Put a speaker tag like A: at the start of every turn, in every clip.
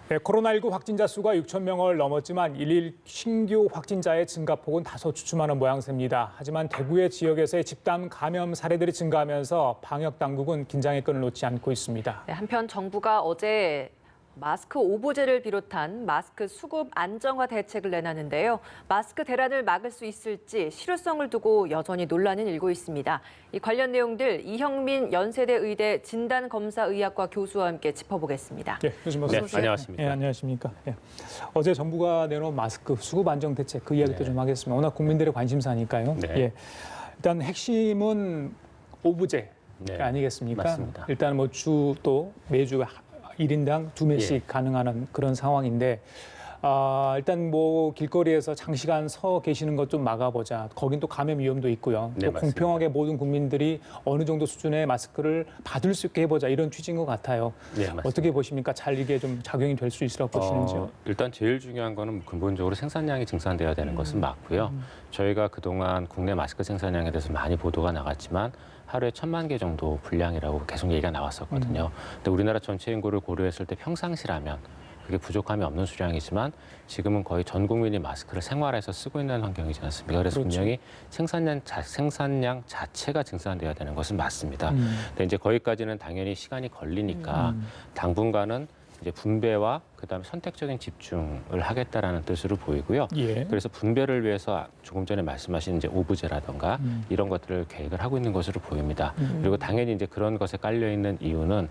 A: 네, 코로나19 확진자 수가 6천 명을 넘었지만 일일 신규 확진자의 증가폭은 다소 주춤하는 모양새입니다. 하지만 대구의 지역에서의 집단 감염 사례들이 증가하면서 방역 당국은 긴장의 끈을 놓지 않고 있습니다.
B: 네, 한편 정부가 어제 마스크 오보제를 비롯한 마스크 수급 안정화 대책을 내놨는데요. 마스크 대란을 막을 수 있을지 실효성을 두고 여전히 논란은 일고 있습니다. 이 관련 내용들 이형민 연세대 의대 진단검사의학과 교수와 함께 짚어보겠습니다.
A: 네, 교수님 어서 오세요.
C: 안녕하십니까.
A: 네, 안녕하십니까. 네. 어제 정부가 내놓은 마스크 수급 안정 대책 그 이야기도 좀 하겠습니다. 워낙 국민들의 관심사니까요.
C: 네.
A: 예. 일단 핵심은 오브제 아니겠습니까?
C: 맞습니다.
A: 일단 뭐 주 또 매주 1인당 2매씩 가능한 그런 상황인데 일단 뭐 길거리에서 장시간 서 계시는 것 좀 막아보자. 거긴 또 감염 위험도 있고요.
C: 네,
A: 또
C: 맞습니다.
A: 공평하게 모든 국민들이 어느 정도 수준의 마스크를 받을 수 있게 해보자. 이런 취지인 것 같아요.
C: 네, 맞습니다.
A: 어떻게 보십니까? 잘 이게 좀 작용이 될 수 있으라고 보시는지요?
C: 일단 제일 중요한 거는 근본적으로 생산량이 증산돼야 되는 것은 맞고요. 저희가 그동안 국내 마스크 생산량에 대해서 많이 보도가 나갔지만 하루에 1,000만 개 정도 분량이라고 계속 얘기가 나왔었거든요. 근데 우리나라 전체 인구를 고려했을 때 평상시라면 그게 부족함이 없는 수량이지만 지금은 거의 전 국민이 마스크를 생활에서 쓰고 있는 환경이지 않습니까? 그래서
A: 그렇죠.
C: 분명히 생산량 자체가 증산돼야 되는 것은 맞습니다. 근데 이제 거기까지는 당연히 시간이 걸리니까 당분간은 이제 분배와 그다음에 선택적인 집중을 하겠다라는 뜻으로 보이고요.
A: 예.
C: 그래서 분배를 위해서 조금 전에 말씀하신 이제 오브제라던가 이런 것들을 계획을 하고 있는 것으로 보입니다. 그리고 당연히 이제 그런 것에 깔려 있는 이유는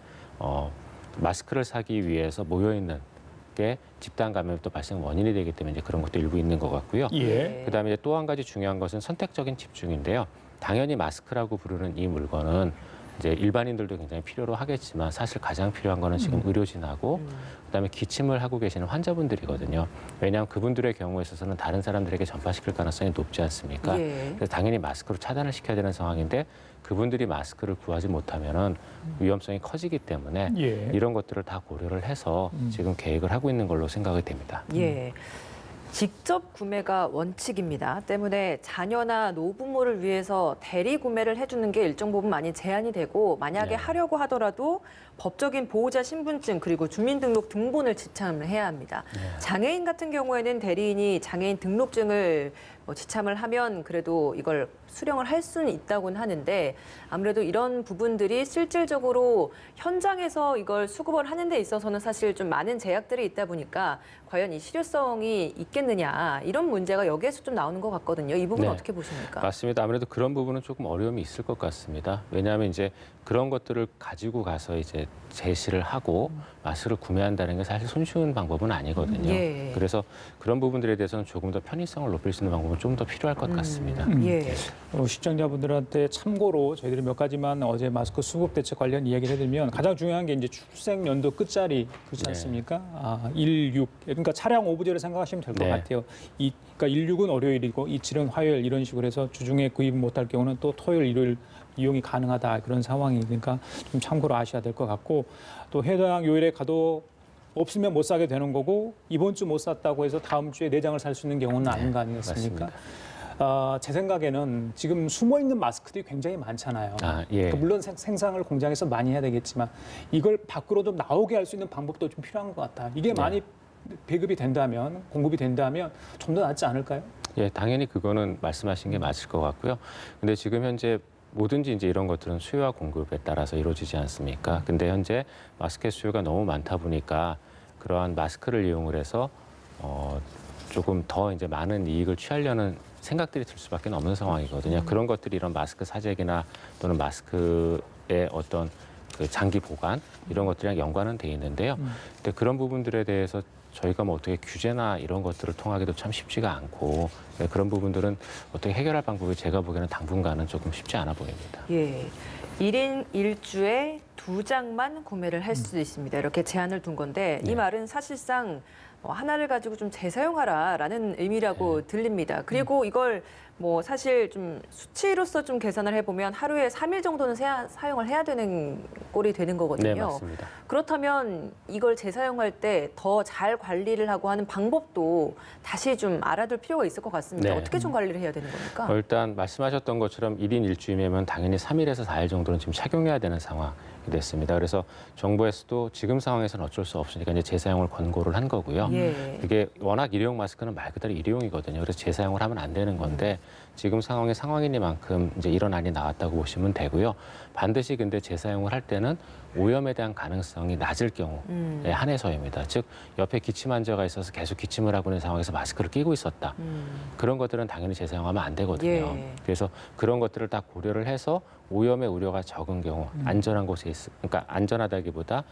C: 마스크를 사기 위해서 모여 있는 게 집단 감염이 또 발생 원인이 되기 때문에 이제 그런 것도 일부 있는 것 같고요.
A: 예.
C: 그다음에 이제 또 한 가지 중요한 것은 선택적인 집중인데요. 당연히 마스크라고 부르는 이 물건은 이제 일반인들도 굉장히 필요로 하겠지만 사실 가장 필요한 거는 지금 의료진하고 그다음에 기침을 하고 계시는 환자분들이거든요. 왜냐하면 그분들의 경우에 있어서는 다른 사람들에게 전파시킬 가능성이 높지 않습니까?
B: 예.
C: 그래서 당연히 마스크로 차단을 시켜야 되는 상황인데 그분들이 마스크를 구하지 못하면은 위험성이 커지기 때문에
A: 예.
C: 이런 것들을 다 고려를 해서 지금 계획을 하고 있는 걸로 생각이 됩니다.
B: 예. 직접 구매가 원칙입니다. 때문에 자녀나 노부모를 위해서 대리 구매를 해주는 게 일정 부분 많이 제한이 되고 만약에
C: 네.
B: 하려고 하더라도 법적인 보호자 신분증 그리고 주민등록 등본을 지참을 해야 합니다. 장애인 같은 경우에는 대리인이 장애인 등록증을 지참을 하면 그래도 이걸 수령을 할 수는 있다고는 하는데 아무래도 이런 부분들이 실질적으로 현장에서 이걸 수급을 하는 데 있어서는 사실 좀 많은 제약들이 있다 보니까 과연 이 실효성이 있겠느냐 이런 문제가 여기에서 좀 나오는 것 같거든요. 이 부분
C: 네.
B: 어떻게 보십니까?
C: 맞습니다. 아무래도 그런 부분은 조금 어려움이 있을 것 같습니다. 왜냐하면 이제 그런 것들을 가지고 가서 이제 제시를 하고 마스크를 구매한다는 게 사실 손쉬운 방법은 아니거든요.
B: 예.
C: 그래서 그런 부분들에 대해서는 조금 더 편의성을 높일 수 있는 방법은 좀 더 필요할 것 같습니다.
B: 예.
A: 시청자분들한테 참고로 저희들이 몇 가지만 어제 마스크 수급 대책 관련 이야기를 해드리면 가장 중요한 게 이제 출생 연도 끝자리 그렇지
C: 네.
A: 않습니까? 16 그러니까 차량 오브제를 생각하시면 될 것
C: 네.
A: 같아요. 그러니까 16은 월요일이고 27은 화요일 이런 식으로 해서 주중에 구입 못할 경우는 또 토요일, 일요일 이용이 가능하다 그런 상황이니까 좀 참고로 아셔야 될 것 같고 또 해당 요일에 가도 없으면 못 사게 되는 거고 이번 주 못 샀다고 해서 다음 주에 4장을 살 수 있는 경우는 아닌 거 아니겠습니까?
C: 맞습니다.
A: 제 생각에는 지금 숨어 있는 마스크들이 굉장히 많잖아요.
C: 예.
A: 그러니까 물론 생산을 공장에서 많이 해야 되겠지만 이걸 밖으로 좀 나오게 할 수 있는 방법도 좀 필요한 것 같아요. 이게 많이 배급이 된다면, 공급이 된다면 좀 더 낫지 않을까요?
C: 예, 당연히 그거는 말씀하신 게 맞을 것 같고요. 근데 지금 현재 뭐든지 이제 이런 것들은 수요와 공급에 따라서 이루어지지 않습니까? 근데 현재 마스크 수요가 너무 많다 보니까 그러한 마스크를 이용을 해서 조금 더 이제 많은 이익을 취하려는 생각들이 들 수밖에 없는 상황이거든요. 그런 것들이 이런 마스크 사재기나 또는 마스크의 어떤 그 장기 보관 이런 것들이랑 연관은 돼 있는데요. 근데 그런 부분들에 대해서 저희가 뭐 어떻게 규제나 이런 것들을 통하기도 참 쉽지가 않고 그런 부분들은 어떻게 해결할 방법이 제가 보기에는 당분간은 조금 쉽지 않아 보입니다.
B: 예. 1인 1주에 2장만 구매를 할 수 있습니다. 이렇게 제한을 둔 건데 이 말은 사실상 하나를 가지고 좀 재사용하라라는 의미라고 들립니다. 그리고 이걸 뭐 사실 좀 수치로서 좀 계산을 해보면 하루에 3일 정도는 사용을 해야 되는 꼴이 되는 거거든요.
C: 네, 맞습니다.
B: 그렇다면 이걸 재사용할 때 더 잘 관리를 하고 하는 방법도 다시 좀 알아둘 필요가 있을 것 같습니다.
C: 네.
B: 어떻게 좀 관리를 해야 되는 겁니까?
C: 일단 말씀하셨던 것처럼 1인 1주이면 당연히 3일에서 4일 정도는 지금 착용해야 되는 상황이 됐습니다. 그래서 정부에서도 지금 상황에서는 어쩔 수 없으니까 이제 재사용을 권고를 한 거고요.
B: 예.
C: 이게 워낙 일회용 마스크는 말 그대로 일회용이거든요. 그래서 재사용을 하면 안 되는 건데 지금 상황이 상황이니만큼 이제 이런 안이 나왔다고 보시면 되고요. 반드시 근데 재사용을 할 때는 오염에 대한 가능성이 낮을 경우에 한해서입니다. 즉 옆에 기침 환자가 있어서 계속 기침을 하고 있는 상황에서 마스크를 끼고 있었다. 그런 것들은 당연히 재사용하면 안 되거든요.
B: 예.
C: 그래서 그런 것들을 다 고려를 해서 오염의 우려가 적은 경우, 안전한 곳에 그러니까 안전하다기보다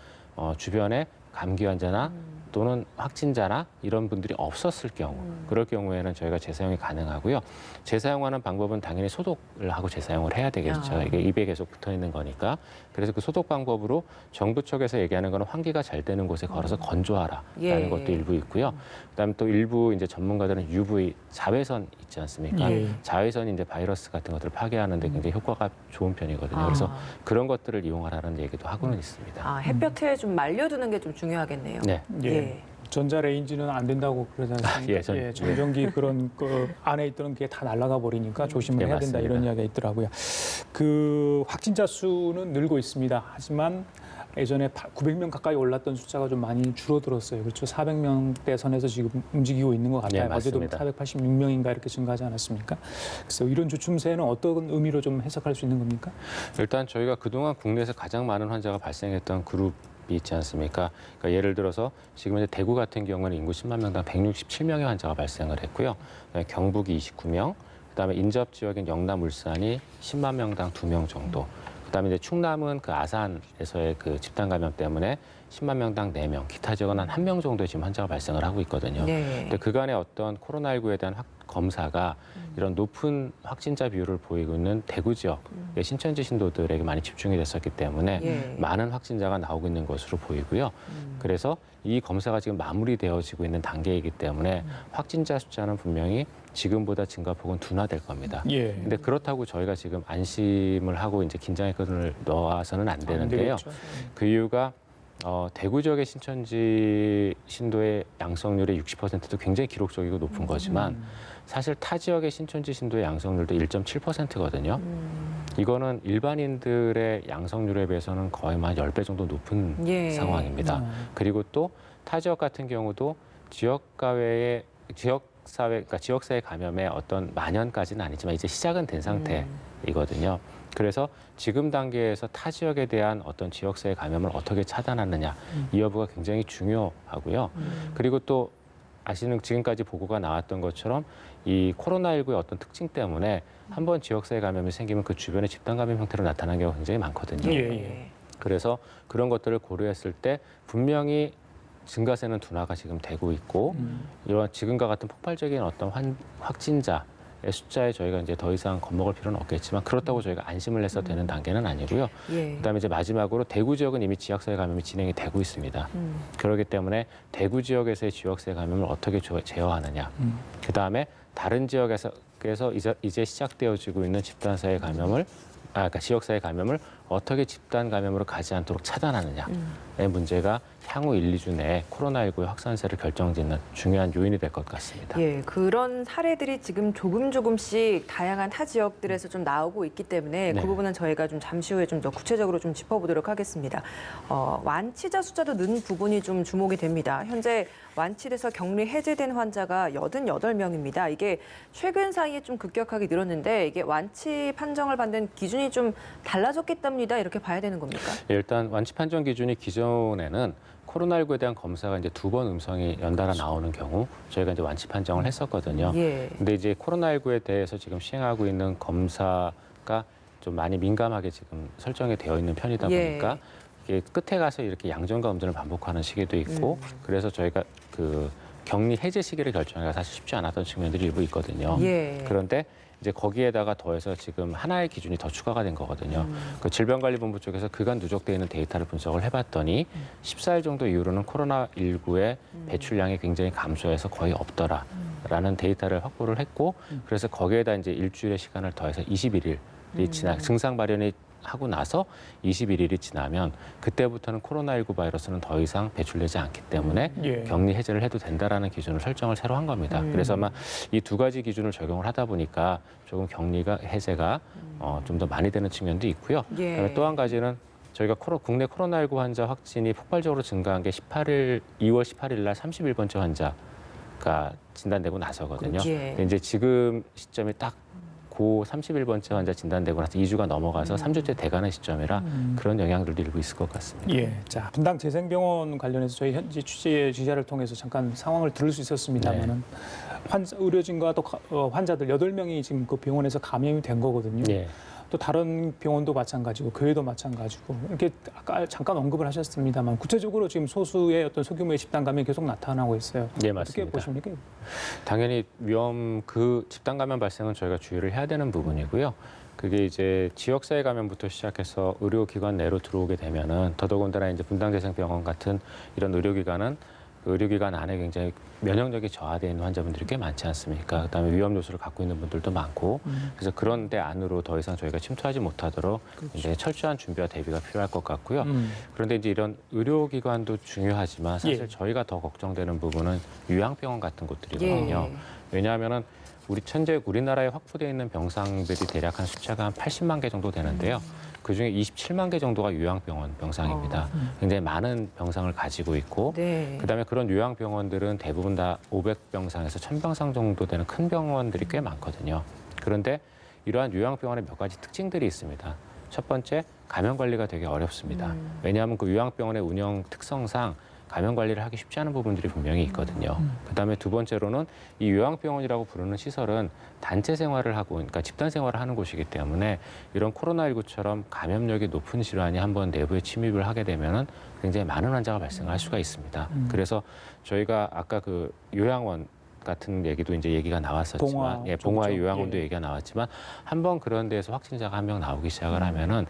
C: 주변에 감기 환자나 또는 확진자나 이런 분들이 없었을 경우, 그럴 경우에는 저희가 재사용이 가능하고요. 재사용하는 방법은 당연히 소독을 하고 재사용을 해야 되겠죠. 이게 입에 계속 붙어 있는 거니까. 그래서 그 소독 방법으로 정부 쪽에서 얘기하는 거는 환기가 잘 되는 곳에 걸어서 건조하라라는
B: 예.
C: 것도 일부 있고요. 그다음에 또 일부 이제 전문가들은 UV 자외선 있지 않습니까?
A: 예.
C: 자외선이 이제 바이러스 같은 것들을 파괴하는데 굉장히 효과가 좋은 편이거든요. 그래서 그런 것들을 이용하라는 얘기도 하고는 있습니다.
B: 햇볕에 좀 말려두는 게 좀 중요하겠네요.
C: 네.
B: 예.
A: 전자레인지는 안 된다고 그러지 않습니까?
C: 예,
A: 전전기 그런 그 안에 있던 게 다 날아가 버리니까 조심을
C: 네,
A: 해야 된다
C: 맞습니다.
A: 이런 이야기가 있더라고요. 그 확진자 수는 늘고 있습니다. 하지만 예전에 900명 가까이 올랐던 숫자가 좀 많이 줄어들었어요. 그렇죠. 400명대 선에서 지금 움직이고 있는 것 같아요.
C: 네,
A: 어제도
C: 맞습니다.
A: 486명인가 이렇게 증가하지 않았습니까? 그래서 이런 주춤세는 어떤 의미로 좀 해석할 수 있는 겁니까?
C: 일단 저희가 그동안 국내에서 가장 많은 환자가 발생했던 그룹이 있지 않습니까? 그러니까 예를 들어서 지금 이제 대구 같은 경우는 인구 10만 명당 167명의 환자가 발생을 했고요. 경북이 29명, 그다음에 인접 지역인 영남, 울산이 10만 명당 2명 정도. 그다음에 이제 충남은 그 아산에서의 그 집단 감염 때문에 10만 명당 4명, 기타 지역은 한 1명 정도의 지금 환자가 발생을 하고 있거든요.
B: 네.
C: 근데 그간의 어떤 코로나19에 대한 검사가 이런 높은 확진자 비율을 보이고 있는 대구 지역의 신천지 신도들에게 많이 집중이 됐었기 때문에
B: 예.
C: 많은 확진자가 나오고 있는 것으로 보이고요. 그래서 이 검사가 지금 마무리되어지고 있는 단계이기 때문에 확진자 숫자는 분명히 지금보다 증가폭은 둔화될 겁니다.
A: 예.
C: 근데 그렇다고 저희가 지금 안심을 하고 이제 긴장의 끈을 놓아서는 안 되는데요.
A: 되겠죠.
C: 그 이유가 대구 지역의 신천지 신도의 양성률의 60%도 굉장히 기록적이고 높은 거지만 사실 타 지역의 신천지 신도의 양성률도 1.7%거든요. 이거는 일반인들의 양성률에 비해서는 거의 한 10배 정도 높은
B: 예.
C: 상황입니다. 그리고 또 타 지역 같은 경우도 지역사회 그러니까 지역사회 감염의 어떤 만연까지는 아니지만 이제 시작은 된 상태이거든요. 그래서 지금 단계에서 타 지역에 대한 어떤 지역사회 감염을 어떻게 차단하느냐 이 여부가 굉장히 중요하고요. 그리고 또 아시는 지금까지 보고가 나왔던 것처럼 이 코로나19의 어떤 특징 때문에 한번 지역사회 감염이 생기면 그 주변에 집단 감염 형태로 나타나는 경우가 굉장히 많거든요.
A: 예.
C: 그래서 그런 것들을 고려했을 때 분명히 증가세는 둔화가 지금 되고 있고 이런 지금과 같은 폭발적인 어떤 확진자의 숫자에 저희가 이제 더 이상 겁먹을 필요는 없겠지만 그렇다고 저희가 안심을 해서 되는 단계는 아니고요.
B: 예.
C: 그다음에 이제 마지막으로 대구 지역은 이미 지역사회 감염이 진행이 되고 있습니다. 그렇기 때문에 대구 지역에서의 지역사회 감염을 어떻게 제어하느냐. 그다음에 다른 지역에서 이제 시작되어지고 있는 집단사회 감염을 그러니까 지역사회 감염을 어떻게 집단 감염으로 가지 않도록 차단하느냐의 문제가 향후 1, 2주 내에 코로나19의 확산세를 결정짓는 중요한 요인이 될 것 같습니다.
B: 예, 그런 사례들이 지금 조금씩 다양한 타 지역들에서 좀 나오고 있기 때문에
C: 네.
B: 그 부분은 저희가 좀 잠시 후에 좀 더 구체적으로 좀 짚어보도록 하겠습니다. 완치자 숫자도 는 부분이 좀 주목이 됩니다. 현재 완치돼서 격리 해제된 환자가 88명입니다. 이게 최근 사이에 좀 급격하게 늘었는데 이게 완치 판정을 받는 기준이 좀 달라졌기 때문이다 이렇게 봐야 되는 겁니까?
C: 일단 완치 판정 기준이 기존에는 코로나19에 대한 검사가 이제 2번 음성이 연달아 나오는 경우 저희가 이제 완치 판정을 했었거든요.
B: 예.
C: 근데 이제 코로나19에 대해서 지금 시행하고 있는 검사가 좀 많이 민감하게 지금 설정이 되어 있는 편이다 보니까 이게 끝에 가서 이렇게 양전과 음전을 반복하는 시기도 있고 그래서 저희가 그 격리 해제 시기를 결정하기가 사실 쉽지 않았던 측면들이 일부 있거든요.
B: 예.
C: 그런데 이제 거기에다가 더해서 지금 하나의 기준이 더 추가가 된 거거든요. 그 질병관리본부 쪽에서 그간 누적되어 있는 데이터를 분석을 해봤더니 14일 정도 이후로는 코로나19의 배출량이 굉장히 감소해서 거의 없더라라는 데이터를 확보를 했고 그래서 거기에다 이제 일주일의 시간을 더해서 21일이 지나 증상 발현이 하고 나서 21일이 지나면 그때부터는 코로나19 바이러스는 더 이상 배출되지 않기 때문에
A: 예.
C: 격리 해제를 해도 된다라는 기준을 설정을 새로 한 겁니다. 그래서 아마 이 두 가지 기준을 적용을 하다 보니까 조금 격리가 해제가 좀 더 많이 되는 측면도 있고요.
B: 예.
C: 그다음에 또 한 가지는 저희가 국내 코로나19 환자 확진이 폭발적으로 증가한 게 2월 18일 날 31번째 환자가 진단되고 나서거든요.
B: 예.
C: 근데 이제 지금 시점이 딱 고 31번째 환자 진단되고 나서 2주가 넘어가서 3주째 돼가는 시점이라 그런 영향들도 일부 있을 것 같습니다.
A: 예. 자, 분당 재생병원 관련해서 저희 현지 취재를 통해서 잠깐 상황을 들을 수 있었습니다만은 의료진과 또 환자들 8명이 지금 그 병원에서 감염이 된 거거든요.
C: 네.
A: 또 다른 병원도 마찬가지고 교회도 마찬가지고 이렇게 아까 잠깐 언급을 하셨습니다만 구체적으로 지금 소수의 어떤 소규모의 집단 감염이 계속 나타나고 있어요.
C: 네,
A: 어떻게
C: 맞습니다.
A: 보십니까?
C: 당연히 그 집단 감염 발생은 저희가 주의를 해야 되는 부분이고요. 그게 이제 지역사회 감염부터 시작해서 의료기관 내로 들어오게 되면은 더더군다나 이제 분당재생병원 같은 이런 의료기관은 그 의료기관 안에 굉장히 면역력이 저하되어 있는 환자분들이 꽤 많지 않습니까? 그다음에 위험 요소를 갖고 있는 분들도 많고 그래서 그런 데 안으로 더 이상 저희가 침투하지 못하도록 이제 철저한 준비와 대비가 필요할 것 같고요. 그런데 이제 이런 의료기관도 중요하지만 사실
A: 예.
C: 저희가 더 걱정되는 부분은 요양병원 같은 곳들이거든요.
B: 예.
C: 왜냐하면은 현재 우리나라에 확보되어 있는 병상들이 대략 한 숫자가 한 80만 개 정도 되는데요. 그중에 27만 개 정도가 요양병원 병상입니다. 굉장히 많은 병상을 가지고 있고
B: 네.
C: 그다음에 그런 요양병원들은 대부분 다 500병상에서 1000병상 정도 되는 큰 병원들이 꽤 많거든요. 그런데 이러한 요양병원의 몇 가지 특징들이 있습니다. 첫 번째, 감염 관리가 되게 어렵습니다. 왜냐하면 그 요양병원의 운영 특성상 감염 관리를 하기 쉽지 않은 부분들이 분명히 있거든요. 그다음에 두 번째로는 이 요양병원이라고 부르는 시설은 단체 생활을 하고, 그러니까 집단 생활을 하는 곳이기 때문에 이런 코로나19처럼 감염력이 높은 질환이 한번 내부에 침입을 하게 되면은 굉장히 많은 환자가 발생할 수가 있습니다. 그래서 저희가 아까 그 요양원 같은 얘기도 이제 얘기가 나왔었지만, 봉화의 요양원도 얘기가 나왔지만 한번 그런 데에서 확진자가 한 명 나오기 시작을 하면은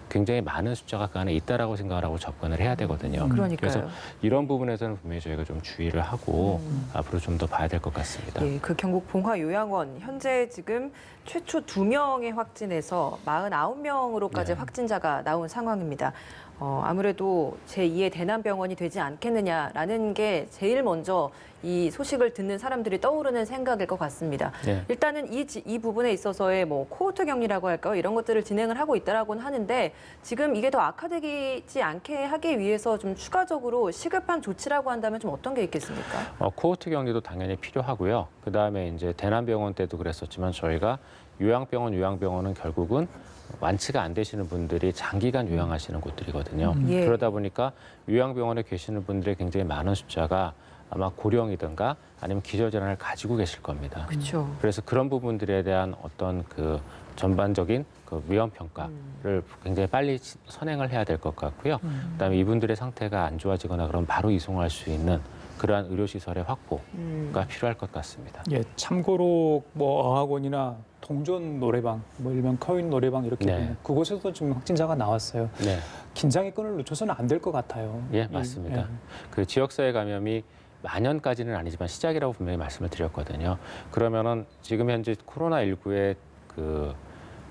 C: 굉장히 많은 숫자가 그 안에 있다라고 생각을 하고 접근을 해야 되거든요.
B: 그러니까요.
C: 그래서 이런 부분에서는 분명히 저희가 좀 주의를 하고 앞으로 좀 더 봐야 될 것 같습니다.
B: 예, 그 경북 봉화 요양원 현재 지금 최초 2명의 확진에서 49명으로까지
C: 네.
B: 확진자가 나온 상황입니다. 아무래도 제2의 대남병원이 되지 않겠느냐라는 게 제일 먼저 이 소식을 듣는 사람들이 떠오르는 생각일 것 같습니다.
C: 네.
B: 일단은 이 부분에 있어서의 뭐 코호트 격리라고 할까요? 이런 것들을 진행을 하고 있다라고는 하는데 지금 이게 더 악화되지 않게 하기 위해서 좀 추가적으로 시급한 조치라고 한다면 좀 어떤 게 있겠습니까?
C: 코호트 격리도 당연히 필요하고요. 그 다음에 이제 대남병원 때도 그랬었지만 저희가 요양병원은 결국은 완치가 안 되시는 분들이 장기간 요양하시는 곳들이거든요.
B: 예.
C: 그러다 보니까 요양병원에 계시는 분들의 굉장히 많은 숫자가 아마 고령이든가 아니면 기저질환을 가지고 계실 겁니다.
B: 그렇죠.
C: 그래서 그런 부분들에 대한 어떤 그 전반적인 그 위험 평가를 굉장히 빨리 선행을 해야 될 것 같고요. 그다음에 이분들의 상태가 안 좋아지거나 그럼 바로 이송할 수 있는 그러한 의료시설의 확보가 필요할 것 같습니다.
A: 예, 참고로 뭐 어학원이나 동전 노래방, 뭐 일명 커윈 노래방 이렇게
C: 네.
A: 보면 그곳에서도 지금 확진자가 나왔어요.
C: 네,
A: 긴장의 끈을 놓쳐서는 안 될 것 같아요.
C: 예, 맞습니다. 그 지역사회 감염이 만연까지는 아니지만 시작이라고 분명히 말씀을 드렸거든요. 그러면은 지금 현재 코로나19의 그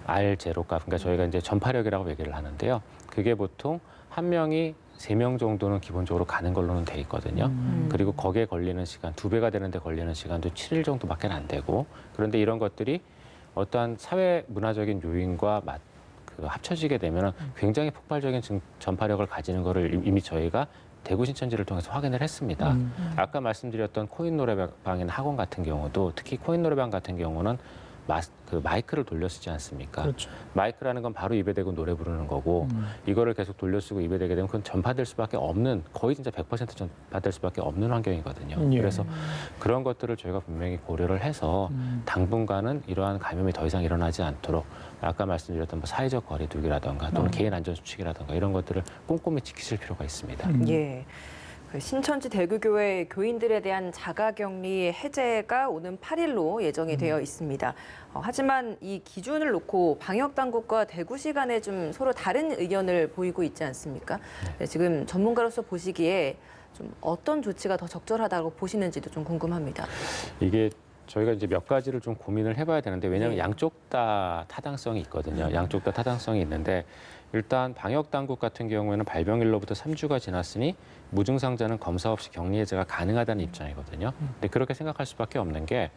C: R0값, 그러니까 저희가 이제 전파력이라고 얘기를 하는데요. 그게 보통 한 명이 3명 정도는 기본적으로 가는 걸로는 돼 있거든요. 그리고 거기에 걸리는 시간, 2배가 되는데 걸리는 시간도 7일 정도밖에 안 되고, 그런데 이런 것들이 어떠한 사회 문화적인 요인과 합쳐지게 되면 굉장히 폭발적인 전파력을 가지는 거를 이미 저희가 대구 신천지를 통해서 확인을 했습니다. 아까 말씀드렸던 코인 노래방이나 학원 같은 경우도 특히 코인 노래방 같은 경우는 마이크를 돌려 쓰지 않습니까?
A: 그렇죠.
C: 마이크라는 건 바로 입에 대고 노래 부르는 거고 이거를 계속 돌려 쓰고 입에 대게 되면 그건 전파될 수밖에 없는, 거의 진짜 100% 전파될 수밖에 없는 환경이거든요.
A: 예.
C: 그래서 그런 것들을 저희가 분명히 고려를 해서 당분간은 이러한 감염이 더 이상 일어나지 않도록 아까 말씀드렸던 뭐 사회적 거리두기라든가 또는 개인 안전 수칙이라든가 이런 것들을 꼼꼼히 지키실 필요가 있습니다.
B: 예. 그 신천지 대구교회 교인들에 대한 자가격리 해제가 오는 8일로 예정이 되어 있습니다. 하지만 이 기준을 놓고 방역당국과 대구시 간에 좀 서로 다른 의견을 보이고 있지 않습니까? 네, 지금 전문가로서 보시기에 좀 어떤 조치가 더 적절하다고 보시는지도 좀 궁금합니다.
C: 이게 저희가 이제 몇 가지를 좀 고민을 해봐야 되는데 왜냐하면
B: 네.
C: 양쪽 다 타당성이 있거든요. 양쪽 다 타당성이 있는데 일단 방역 당국 같은 경우에는 발병일로부터 3주가 지났으니 무증상자는 검사 없이 격리 해제가 가능하다는 입장이거든요. 근데 그렇게 생각할 수밖에 없는 게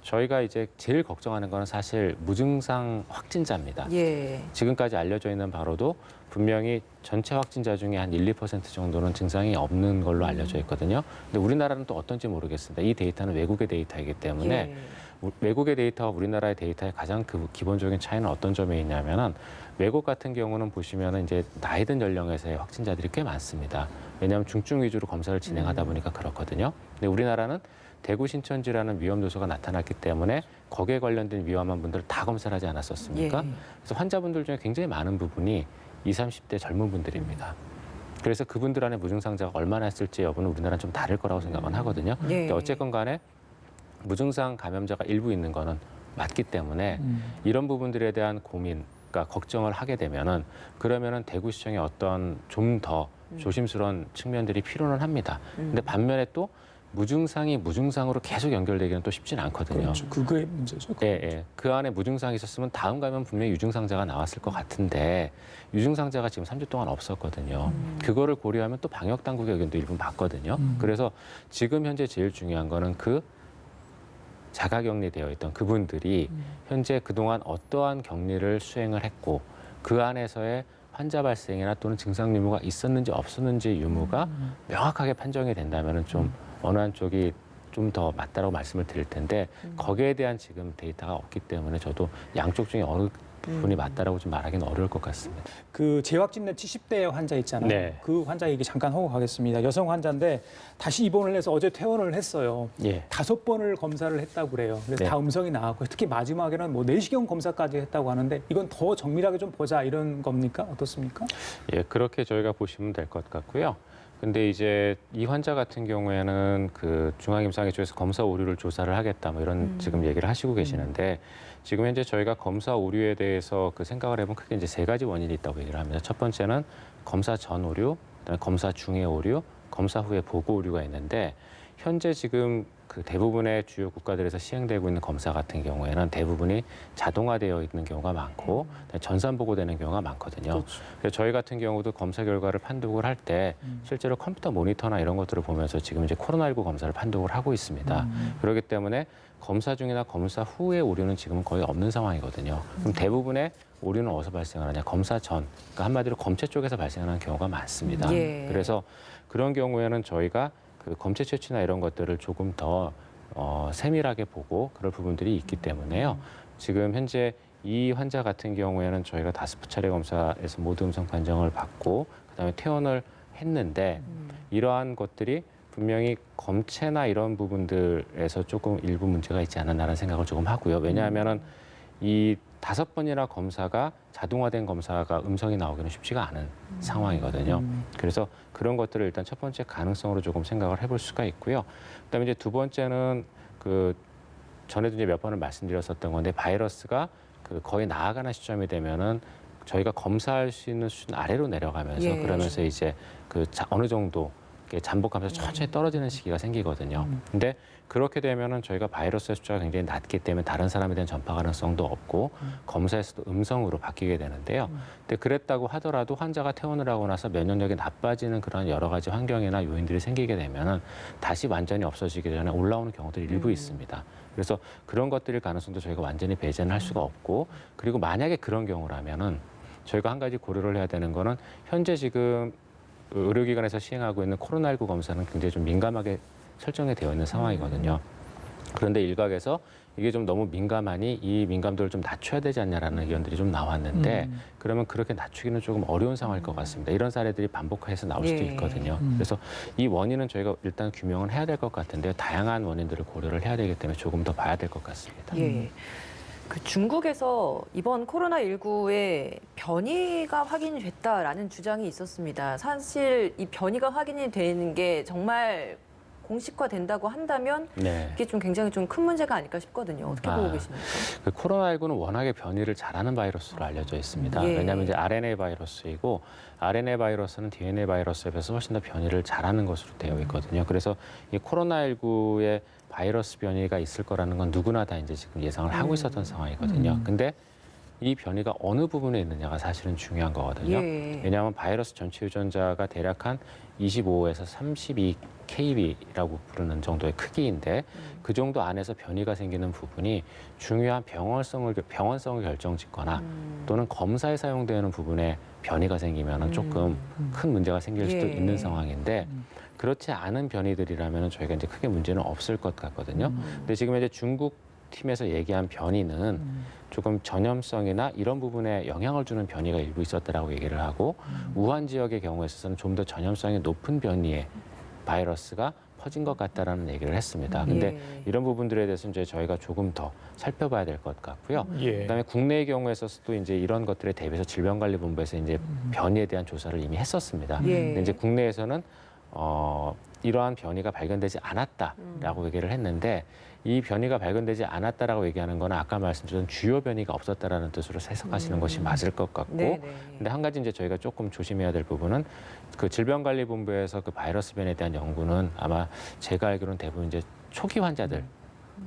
C: 저희가 이제 제일 걱정하는 거는 사실 무증상 확진자입니다.
B: 예.
C: 지금까지 알려져 있는 바로도 분명히 전체 확진자 중에 한 1, 2% 정도는 증상이 없는 걸로 알려져 있거든요. 근데 우리나라는 또 어떤지 모르겠습니다. 이 데이터는 외국의 데이터이기 때문에 외국의 데이터와 우리나라의 데이터의 가장 그 기본적인 차이는 어떤 점에 있냐면은 외국 같은 경우는 보시면은 이제 나이 든 연령에서의 확진자들이 꽤 많습니다. 왜냐하면 중증 위주로 검사를 진행하다 보니까 그렇거든요. 근데 우리나라는 대구 신천지라는 위험 요소가 나타났기 때문에 거기에 관련된 위험한 분들을 다 검사를 하지 않았었습니까?
B: 예.
C: 그래서 환자분들 중에 굉장히 많은 부분이 20, 30대 젊은 분들입니다. 그래서 그분들 안에 무증상자가 얼마나 있을지 여부는 우리나라는 좀 다를 거라고 생각은 하거든요.
B: 예.
C: 근데 어쨌건 간에 무증상 감염자가 일부 있는 거는 맞기 때문에 이런 부분들에 대한 고민, 그러니까 걱정을 하게 되면은 그러면은 대구시청의 어떤 좀 더 조심스러운 측면들이 필요는 합니다. 근데 반면에 또 무증상이 무증상으로 계속 연결되기는 또 쉽지는 않거든요.
A: 그렇죠. 그거의 문제죠.
C: 예, 예. 그 안에 무증상이 있었으면 다음 가면 분명히 유증상자가 나왔을 것 같은데 유증상자가 지금 3주 동안 없었거든요. 그거를 고려하면 또 방역 당국의 의견도 일부 받거든요. 그래서 지금 현재 제일 중요한 거는 그 자가격리되어 있던 그분들이 현재 그동안 어떠한 격리를 수행을 했고 그 안에서의 환자 발생이나 또는 증상 유무가 있었는지 없었는지 유무가 명확하게 판정이 된다면은 좀 어느 한쪽이 좀 더 맞다라고 말씀을 드릴 텐데 거기에 대한 지금 데이터가 없기 때문에 저도 양쪽 중에 어느 부분이 맞다라고 좀 말하기는 어려울 것 같습니다.
A: 그 재확진된 70대 환자 있잖아요.
C: 네.
A: 그 환자 얘기 잠깐 하고 가겠습니다. 여성 환자인데 다시 입원을 해서 어제 퇴원을 했어요.
C: 예.
A: 5번을 검사를 했다고 그래요. 그래서
C: 네.
A: 다 음성이 나왔고 특히 마지막에는 뭐 내시경 검사까지 했다고 하는데 이건 더 정밀하게 좀 보자 이런 겁니까? 어떻습니까?
C: 예, 그렇게 저희가 보시면 될 것 같고요. 근데 이제 이 환자 같은 경우에는 그 중앙임상회 쪽에서 검사 오류를 조사를 하겠다 뭐 이런 지금 얘기를 하시고 계시는데 지금 현재 저희가 검사 오류에 대해서 그 생각을 해보면 크게 이제 3가지 원인이 있다고 얘기를 합니다. 첫 번째는 검사 전 오류, 그다음에 검사 중의 오류, 검사 후에 보고 오류가 있는데 현재 지금 그 대부분의 주요 국가들에서 시행되고 있는 검사 같은 경우에는 대부분이 자동화되어 있는 경우가 많고 전산 보고되는 경우가 많거든요.
A: 그렇죠.
C: 그래서 저희 같은 경우도 검사 결과를 판독을 할 때 실제로 컴퓨터 모니터나 이런 것들을 보면서 지금 이제 코로나19 검사를 판독을 하고 있습니다. 그렇기 때문에 검사 중이나 검사 후의 오류는 지금은 거의 없는 상황이거든요. 그럼 대부분의 오류는 어디서 발생하느냐? 검사 전, 그러니까 한마디로 검체 쪽에서 발생하는 경우가 많습니다.
B: 예.
C: 그래서 그런 경우에는 저희가 그 검체 채취나 이런 것들을 조금 더 세밀하게 보고 그럴 부분들이 있기 때문에요. 지금 현재 이 환자 같은 경우에는 저희가 5차례 검사에서 모두 음성 판정을 받고 그다음에 퇴원을 했는데 이러한 것들이 분명히 검체나 이런 부분들에서 조금 일부 문제가 있지 않았나라는 생각을 조금 하고요. 왜냐하면은 이 5번이나 검사가 자동화된 검사가 음성이 나오기는 쉽지가 않은 상황이거든요. 그래서 그런 것들을 일단 첫 번째 가능성으로 조금 생각을 해볼 수가 있고요. 그다음에 이제 두 번째는 그 전에도 이제 몇 번을 말씀드렸었던 건데 바이러스가 그 거의 나아가는 시점이 되면은 저희가 검사할 수 있는 수준 아래로 내려가면서
B: 예.
C: 그러면서 이제 그 어느 정도 잠복하면서 천천히 떨어지는 시기가 생기거든요. 근데 그렇게 되면은 저희가 바이러스의 숫자가 굉장히 낮기 때문에 다른 사람에 대한 전파 가능성도 없고 검사에서도 음성으로 바뀌게 되는데요. 근데 그랬다고 하더라도 환자가 퇴원을 하고 나서 면역력이 나빠지는 그런 여러 가지 환경이나 요인들이 생기게 되면은 다시 완전히 없어지기 전에 올라오는 경우들이 일부 있습니다. 그래서 그런 것들일 가능성도 저희가 완전히 배제는 할 수가 없고 그리고 만약에 그런 경우라면은 저희가 한 가지 고려를 해야 되는 거는 현재 지금 의료기관에서 시행하고 있는 코로나19 검사는 굉장히 좀 민감하게 설정이 되어 있는 상황이거든요. 그런데 일각에서 이게 좀 너무 민감하니 이 민감도를 좀 낮춰야 되지 않냐라는 의견들이 좀 나왔는데 그러면 그렇게 낮추기는 조금 어려운 상황일 것 같습니다. 이런 사례들이 반복해서 나올 수도
B: 예.
C: 있거든요. 그래서 이 원인은 저희가 일단 규명은 해야 될 것 같은데요. 다양한 원인들을 고려를 해야 되기 때문에 조금 더 봐야 될 것 같습니다.
B: 예. 그 중국에서 이번 코로나19의 변이가 확인이 됐다라는 주장이 있었습니다. 사실 이 변이가 확인이 되는 게 정말 공식화된다고 한다면
C: 네.
B: 이게 좀 굉장히 좀 큰 문제가 아닐까 싶거든요. 어떻게 보고 계십니까?
C: 그 코로나19는 워낙에 변이를 잘하는 바이러스로 알려져 있습니다.
B: 예.
C: 왜냐하면 이제 RNA 바이러스이고 RNA 바이러스는 DNA 바이러스에 비해서 훨씬 더 변이를 잘하는 것으로 되어 있거든요. 그래서 이 코로나19의 바이러스 변이가 있을 거라는 건 누구나 다 이제 지금 예상을 하고 있었던 상황이거든요. 근데 이 변이가 어느 부분에 있느냐가 사실은 중요한 거거든요.
B: 예.
C: 왜냐하면 바이러스 전체 유전자가 대략 한 25에서 32 kb라고 부르는 정도의 크기인데 그 정도 안에서 변이가 생기는 부분이 중요한 병원성을 결정짓거나 또는 검사에 사용되는 부분에 변이가 생기면 조금 큰 문제가 생길 수도
B: 예.
C: 있는 상황인데 그렇지 않은 변이들이라면 저희가 이제 크게 문제는 없을 것 같거든요. 근데 지금 이제 중국 팀에서 얘기한 변이는 조금 전염성이나 이런 부분에 영향을 주는 변이가 일부 있었다라고 얘기를 하고 우한 지역의 경우에 있어서는 좀 더 전염성이 높은 변이의 바이러스가 퍼진 것 같다라는 얘기를 했습니다. 근데
B: 예.
C: 이런 부분들에 대해서 이제 저희가 조금 더 살펴봐야 될 것 같고요.
A: 예.
C: 그다음에 국내의 경우에 있어서도 이제 이런 것들에 대비해서 질병관리본부에서 이제 변이에 대한 조사를 이미 했었습니다.
B: 예.
C: 근데 이제 국내에서는 이러한 변이가 발견되지 않았다라고 얘기를 했는데 이 변이가 발견되지 않았다라고 얘기하는 거는 아까 말씀드린 주요 변이가 없었다라는 뜻으로 해석하시는 것이 맞을 것 같고
B: 네네.
C: 근데 한 가지 이제 저희가 조금 조심해야 될 부분은 그 질병관리본부에서 그 바이러스 변이에 대한 연구는 아마 제가 알기로는 대부분 이제 초기 환자들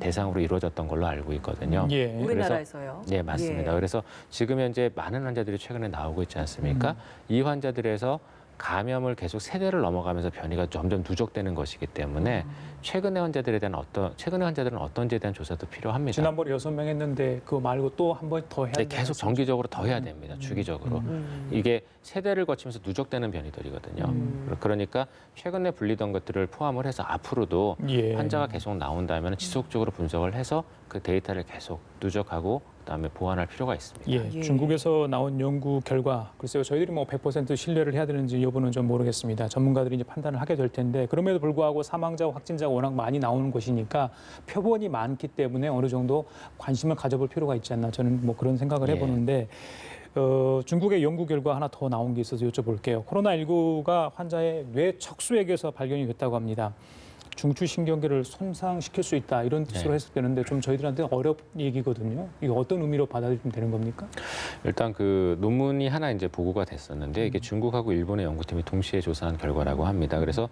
C: 대상으로 이루어졌던 걸로 알고 있거든요.
A: 예.
B: 우리나라에서요?
C: 네, 맞습니다.
B: 예.
C: 그래서 지금 현재 많은 환자들이 최근에 나오고 있지 않습니까? 이 환자들에서 감염을 계속 세대를 넘어가면서 변이가 점점 누적되는 것이기 때문에 최근의 환자들은 어떤지에 대한 조사도 필요합니다.
A: 지난번에 6명 했는데 그거 말고 또 한 번 더 해야
C: 네,
A: 되는
C: 계속 정기적으로 더 해야 됩니다. 주기적으로. 이게 세대를 거치면서 누적되는 변이들이거든요. 그러니까 최근에 불리던 것들을 포함을 해서 앞으로도
A: 예.
C: 환자가 계속 나온다면 지속적으로 분석을 해서 그 데이터를 계속 누적하고 그다음에 보완할 필요가 있습니다.
A: 예,
B: 예.
A: 중국에서 나온 연구 결과 글쎄요 저희들이 뭐 100% 신뢰를 해야 되는지 여부는 좀 모르겠습니다. 전문가들이 이제 판단을 하게 될 텐데 그럼에도 불구하고 사망자와 확진자가 워낙 많이 나오는 곳이니까 표본이 많기 때문에 어느 정도 관심을 가져볼 필요가 있지 않나 저는 뭐 그런 생각을
C: 예.
A: 해보는데 중국의 연구 결과 하나 더 나온 게 있어서 여쭤볼게요. 코로나19가 환자의 뇌 척수액에서 발견이 됐다고 합니다. 중추신경계를 손상시킬 수 있다 이런 뜻으로
C: 네.
A: 해석되는데 좀 저희들한테 어렵 얘기거든요. 이거 어떤 의미로 받아들이면 되는 겁니까?
C: 일단 그 논문이 하나 이제 보고가 됐었는데 이게 중국하고 일본의 연구팀이 동시에 조사한 결과라고 합니다. 그래서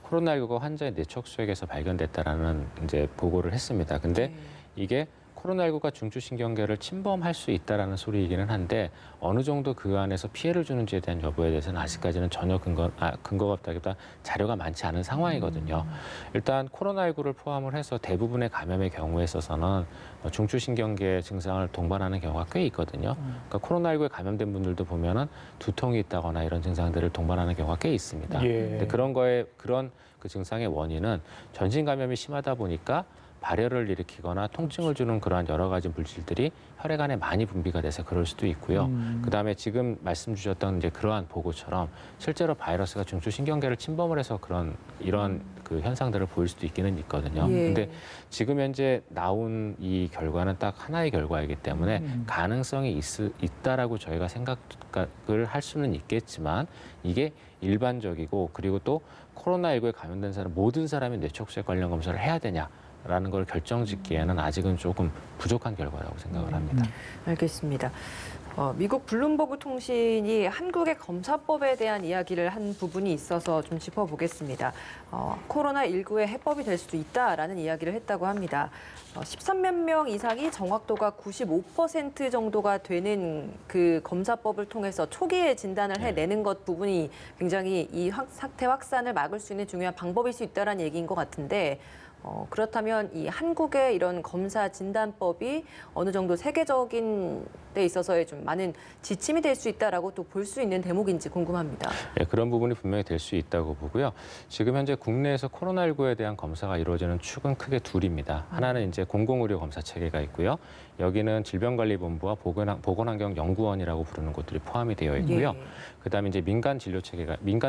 C: 코로나19가 환자의 뇌척수액에서 발견됐다라는 이제 보고를 했습니다. 근데 이게 코로나19가 중추신경계를 침범할 수 있다라는 소리이기는 한데 어느 정도 그 안에서 피해를 주는지에 대한 여부에 대해서는 아직까지는 전혀 근거가 없다기보다 자료가 많지 않은 상황이거든요. 일단 코로나19를 포함을 해서 대부분의 감염의 경우에 있어서는 중추신경계 증상을 동반하는 경우가 꽤 있거든요. 그러니까 코로나19에 감염된 분들도 보면은 두통이 있다거나 이런 증상들을 동반하는 경우가 꽤 있습니다.
A: 예.
C: 근데 그런 그 증상의 원인은 전신 감염이 심하다 보니까 발열을 일으키거나 통증을 주는 그러한 여러 가지 물질들이 혈액 안에 많이 분비가 돼서 그럴 수도 있고요. 그다음에 지금 말씀 주셨던 이제 그러한 보고처럼 실제로 바이러스가 중추신경계를 침범을 해서 이런 그 현상들을 보일 수도 있기는 있거든요.
B: 예.
C: 근데 지금 현재 나온 이 결과는 딱 하나의 결과이기 때문에 가능성이 있다라고 저희가 생각을 할 수는 있겠지만 이게 일반적이고 그리고 또 코로나19에 감염된 사람 모든 사람이 뇌척수액 관련 검사를 해야 되냐? 라는 걸 결정짓기에는 아직은 조금 부족한 결과라고 생각을 합니다.
B: 알겠습니다. 미국 블룸버그 통신이 한국의 검사법에 대한 이야기를 한 부분이 있어서 좀 짚어보겠습니다. 코로나19의 해법이 될 수도 있다라는 이야기를 했다고 합니다. 13만 명 이상이 정확도가 95% 정도가 되는 그 검사법을 통해서 초기에 진단을 해내는 것 부분이 굉장히 이 사태 확산을 막을 수 있는 중요한 방법일 수 있다는 얘기인 것 같은데 그렇다면 이 한국의 이런 검사 진단법이 어느 정도 세계적인 데 있어서의 좀 많은 지침이 될 수 있다라고 또 볼 수 있는 대목인지 궁금합니다.
C: 네, 그런 부분이 분명히 될 수 있다고 보고요. 지금 현재 국내에서 코로나19에 대한 검사가 이루어지는 축은 크게 둘입니다. 하나는 이제 공공의료 검사 체계가 있고요. 여기는 질병관리본부와 보건환경연구원이라고 부르는 곳들이 포함이 되어 있고요.
B: 예.
C: 그다음에 이제 민간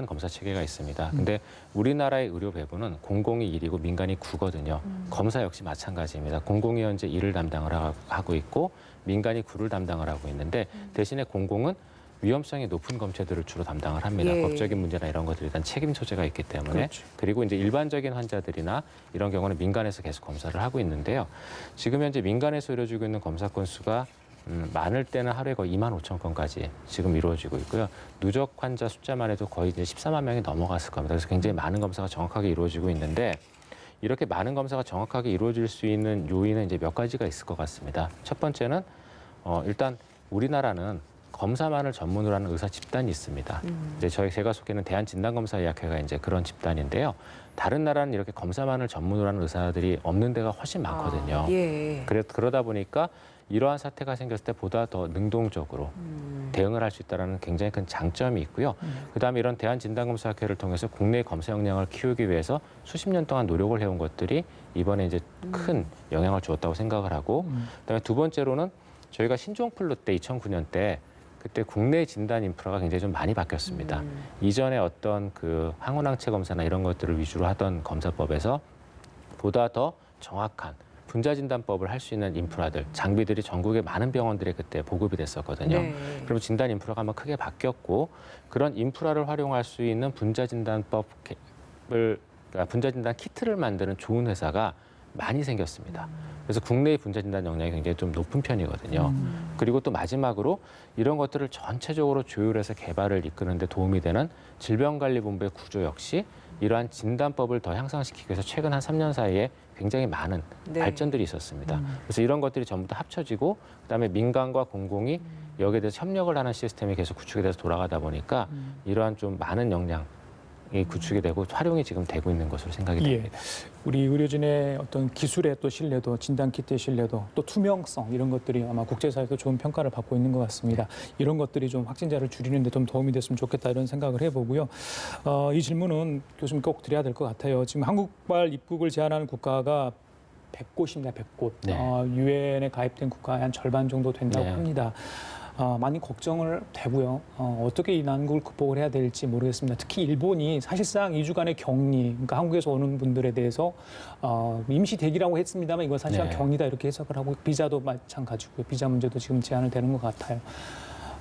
C: 검사 체계가 있습니다. 근데 우리나라의 의료 배분은 공공이 1이고 민간이 9거든요. 검사 역시 마찬가지입니다. 공공이 현재 1을 담당을 하고 있고 민간이 9를 담당을 하고 있는데 대신에 공공은 위험성이 높은 검체들을 주로 담당을 합니다.
B: 예.
C: 법적인 문제나 이런 것들이 일단 책임 소재가 있기 때문에
A: 그렇죠.
C: 그리고 이제 일반적인 환자들이나 이런 경우는 민간에서 계속 검사를 하고 있는데요. 지금 현재 민간에서 이루어지고 있는 검사 건수가 많을 때는 하루에 거의 2만 5천 건까지 지금 이루어지고 있고요. 누적 환자 숫자만 해도 거의 이제 14만 명이 넘어갔을 겁니다. 그래서 굉장히 많은 검사가 정확하게 이루어지고 있는데 이렇게 많은 검사가 정확하게 이루어질 수 있는 요인은 이제 몇 가지가 있을 것 같습니다. 첫 번째는 일단 우리나라는 검사만을 전문으로 하는 의사 집단이 있습니다. 이제 제가 속해있는 대한진단검사의학회가 이제 그런 집단인데요. 다른 나라는 이렇게 검사만을 전문으로 하는 의사들이 없는 데가 훨씬 많거든요.
B: 예.
C: 그러다 보니까 이러한 사태가 생겼을 때 보다 더 능동적으로 대응을 할 수 있다는 굉장히 큰 장점이 있고요. 그다음에 이런 대한진단검사학회를 통해서 국내 검사 역량을 키우기 위해서 수십 년 동안 노력을 해온 것들이 이번에 이제 큰 영향을 주었다고 생각을 하고 그다음에 두 번째로는 저희가 신종플루 때 2009년 때 그때 국내 진단 인프라가 굉장히 좀 많이 바뀌었습니다. 이전에 어떤 그 항원항체 검사나 이런 것들을 위주로 하던 검사법에서 보다 더 정확한 분자진단법을 할 수 있는 인프라들, 장비들이 전국의 많은 병원들에 그때 보급이 됐었거든요.
B: 네.
C: 그럼 진단 인프라가 한번 크게 바뀌었고 그런 인프라를 활용할 수 있는 분자진단 키트를 만드는 좋은 회사가 많이 생겼습니다. 그래서 국내의 분자진단 역량이 굉장히 좀 높은 편이거든요. 그리고 또 마지막으로 이런 것들을 전체적으로 조율해서 개발을 이끄는 데 도움이 되는 질병관리본부의 구조 역시 이러한 진단법을 더 향상시키기 위해서 최근 한 3년 사이에 굉장히 많은
B: 네.
C: 발전들이 있었습니다. 그래서 이런 것들이 전부 다 합쳐지고 그다음에 민간과 공공이 여기에 대해서 협력을 하는 시스템이 계속 구축이 돼서 돌아가다 보니까 이러한 좀 많은 역량이 구축이 되고 활용이 지금 되고 있는 것으로 생각이 됩니다.
A: 우리 의료진의 어떤 기술의 또 신뢰도, 진단 키트의 신뢰도, 또 투명성 이런 것들이 아마 국제사회에서 좋은 평가를 받고 있는 것 같습니다. 이런 것들이 좀 확진자를 줄이는 데 좀 도움이 됐으면 좋겠다 이런 생각을 해보고요. 이 질문은 교수님 꼭 드려야 될 것 같아요. 지금 한국발 입국을 제한하는 국가가 100곳입니다. 100곳.
C: 네.
A: 유엔에 가입된 국가의 한 절반 정도 된다고
C: 네.
A: 합니다. 많이 걱정을 되고요. 어떻게 이 난국을 극복을 해야 될지 모르겠습니다. 특히 일본이 사실상 2주간의 격리, 그러니까 한국에서 오는 분들에 대해서 임시 대기라고 했습니다만 이건 사실상
C: 네.
A: 격리다 이렇게 해석을 하고 비자도 마찬가지고요. 비자 문제도 지금 제한을 되는 것 같아요.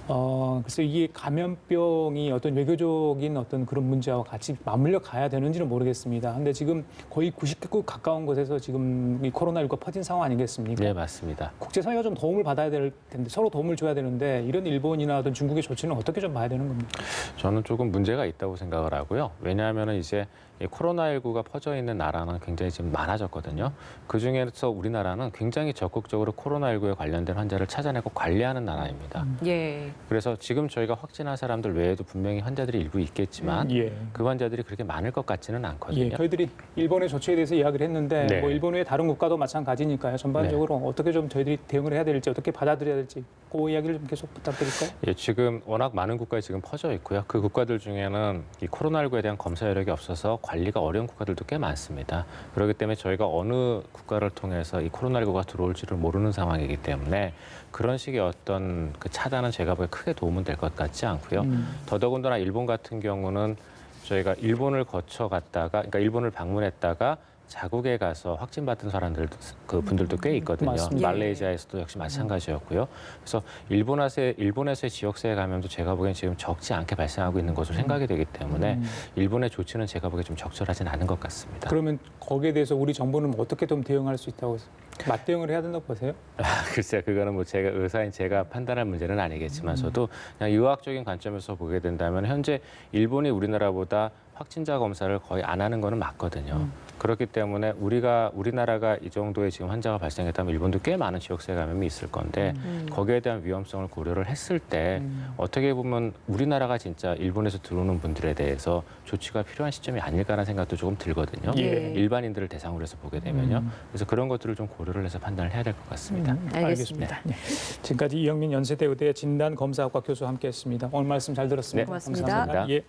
A: 그래서 이게 감염병이 어떤 외교적인 어떤 그런 문제와 같이 맞물려 가야 되는지는 모르겠습니다. 근데 지금 거의 90개국 가까운 곳에서 지금 이 코로나19가 퍼진 상황 아니겠습니까?
C: 네, 맞습니다.
A: 국제사회가 좀 도움을 받아야 될 텐데 서로 도움을 줘야 되는데 이런 일본이나 어떤 중국의 조치는 어떻게 좀 봐야 되는 겁니까?
C: 저는 조금 문제가 있다고 생각을 하고요. 왜냐하면 이제 이 코로나19가 퍼져 있는 나라는 굉장히 지금 많아졌거든요. 그중에서 우리나라는 굉장히 적극적으로 코로나19에 관련된 환자를 찾아내고 관리하는 나라입니다.
B: 예.
C: 그래서 지금 저희가 확진한 사람들 외에도 분명히 환자들이 일부 있겠지만
A: 예.
C: 그 환자들이 그렇게 많을 것 같지는 않거든요.
A: 예, 저희들이 일본의 조치에 대해서 이야기를 했는데
C: 네.
A: 뭐 일본 외에 다른 국가도 마찬가지니까요. 전반적으로 어떻게 좀 저희들이 대응을 해야 될지 어떻게 받아들여야 될지 그 이야기를 좀 계속 부탁드릴까요?
C: 예, 지금 워낙 많은 국가에 지금 퍼져 있고요. 그 국가들 중에는 이 코로나19에 대한 검사 여력이 없어서 관리가 어려운 국가들도 꽤 많습니다. 그렇기 때문에 저희가 어느 국가를 통해서 이 코로나19가 들어올지를 모르는 상황이기 때문에 그런 식의 어떤 그 차단은 제가 보기에 크게 도움은 될 것 같지 않고요. 더더군다나 일본 같은 경우는 저희가 일본을 거쳐 갔다가, 그러니까 일본을 방문했다가 자국에 가서 확진받은 사람들 그 분들도 꽤 있거든요.
A: 맞습니다.
C: 말레이시아에서도 역시 마찬가지였고요. 그래서 일본에서의 지역사회 감염도 제가 보기엔 지금 적지 않게 발생하고 있는 것으로 생각이 되기 때문에 일본의 조치는 제가 보기에 좀 적절하진 않은 것 같습니다.
A: 그러면 거기에 대해서 우리 정부는 어떻게 좀 대응할 수 있다고 맞대응을 해야 된다고 보세요?
C: 글쎄요, 그거는 뭐 제가 의사인 제가 판단할 문제는 아니겠지만서도 그냥 의학적인 관점에서 보게 된다면 현재 일본이 우리나라보다 확진자 검사를 거의 안 하는 거는 맞거든요. 그렇기 때문에 우리나라가 이 정도의 지금 환자가 발생했다면 일본도 꽤 많은 지역사회 감염이 있을 건데 거기에 대한 위험성을 고려를 했을 때 어떻게 보면 우리나라가 진짜 일본에서 들어오는 분들에 대해서 조치가 필요한 시점이 아닐까라는 생각도 조금 들거든요.
B: 예.
C: 일반인들을 대상으로 해서 보게 되면요. 그래서 그런 것들을 좀 고려를 해서 판단을 해야 될 것 같습니다.
B: 알겠습니다.
A: 네. 지금까지 이영민 연세대 의대 진단검사학과 교수와 함께했습니다. 오늘 말씀 잘 들었습니다.
B: 네, 고맙습니다.
A: 감사합니다. 예.